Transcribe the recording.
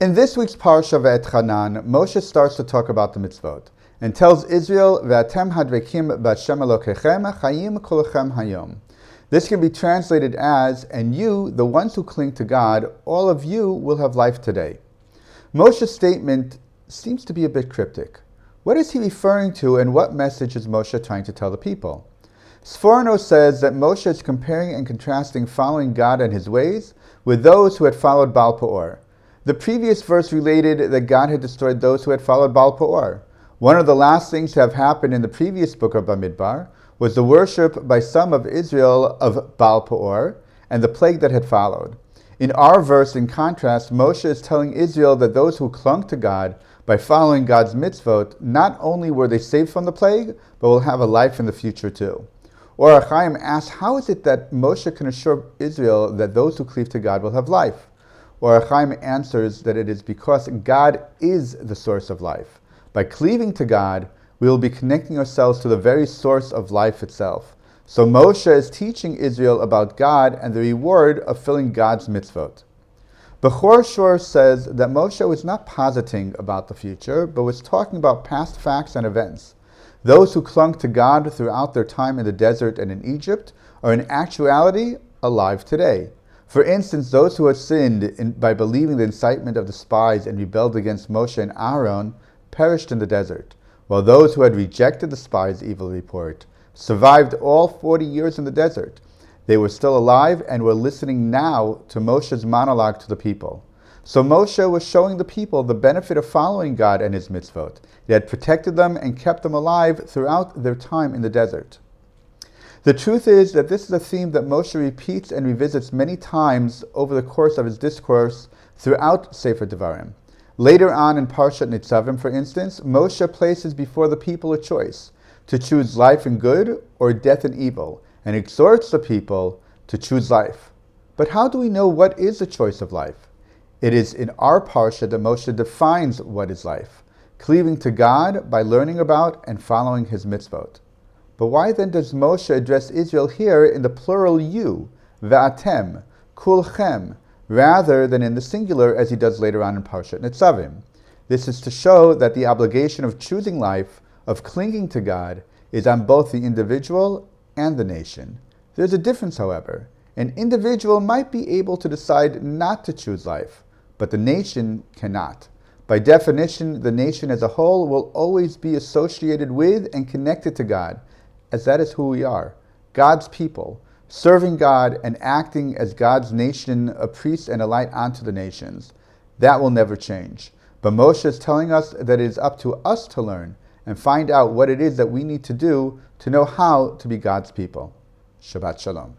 In this week's parsha VaEtchanan, Moshe starts to talk about the mitzvot and tells Israel, "Ve'atem hadvekim b'Hashem Elokechem chayim kolchem hayom." This can be translated as, "And you, the ones who cling to God, all of you will have life today." Moshe's statement seems to be a bit cryptic. What is he referring to, and what message is Moshe trying to tell the people? Sforno says that Moshe is comparing and contrasting following God and his ways with those who had followed Baal Peor. The previous verse related that God had destroyed those who had followed Baal Peor. One of the last things to have happened in the previous book of Bamidbar was the worship by some of Israel of Baal Peor and the plague that had followed. In our verse, in contrast, Moshe is telling Israel that those who clung to God by following God's mitzvot, not only were they saved from the plague, but will have a life in the future too. Or Chaim asks, how is it that Moshe can assure Israel that those who cleave to God will have life? Or Chaim answers that it is because God is the source of life. By cleaving to God, we will be connecting ourselves to the very source of life itself. So Moshe is teaching Israel about God and the reward of filling God's mitzvot. Bechor Shor says that Moshe was not positing about the future, but was talking about past facts and events. Those who clung to God throughout their time in the desert and in Egypt are in actuality alive today. For instance, those who had sinned by believing the incitement of the spies and rebelled against Moshe and Aaron perished in the desert, while those who had rejected the spies' evil report survived all 40 years in the desert. They were still alive and were listening now to Moshe's monologue to the people. So Moshe was showing the people the benefit of following God and his mitzvot. He had protected them and kept them alive throughout their time in the desert. The truth is that this is a theme that Moshe repeats and revisits many times over the course of his discourse throughout Sefer Dvarim. Later on in Parshat Nitzavim, for instance, Moshe places before the people a choice to choose life and good or death and evil, and exhorts the people to choose life. But how do we know what is the choice of life? It is in our Parsha that Moshe defines what is life, cleaving to God by learning about and following his mitzvot. But why then does Moshe address Israel here in the plural you, ve'atem, kulchem, rather than in the singular as he does later on in Parshat Nitzavim? This is to show that the obligation of choosing life, of clinging to God, is on both the individual and the nation. There's a difference, however. An individual might be able to decide not to choose life, but the nation cannot. By definition, the nation as a whole will always be associated with and connected to God, as that is who we are, God's people, serving God and acting as God's nation, a priest and a light unto the nations. That will never change. But Moshe is telling us that it is up to us to learn and find out what it is that we need to do to know how to be God's people. Shabbat Shalom.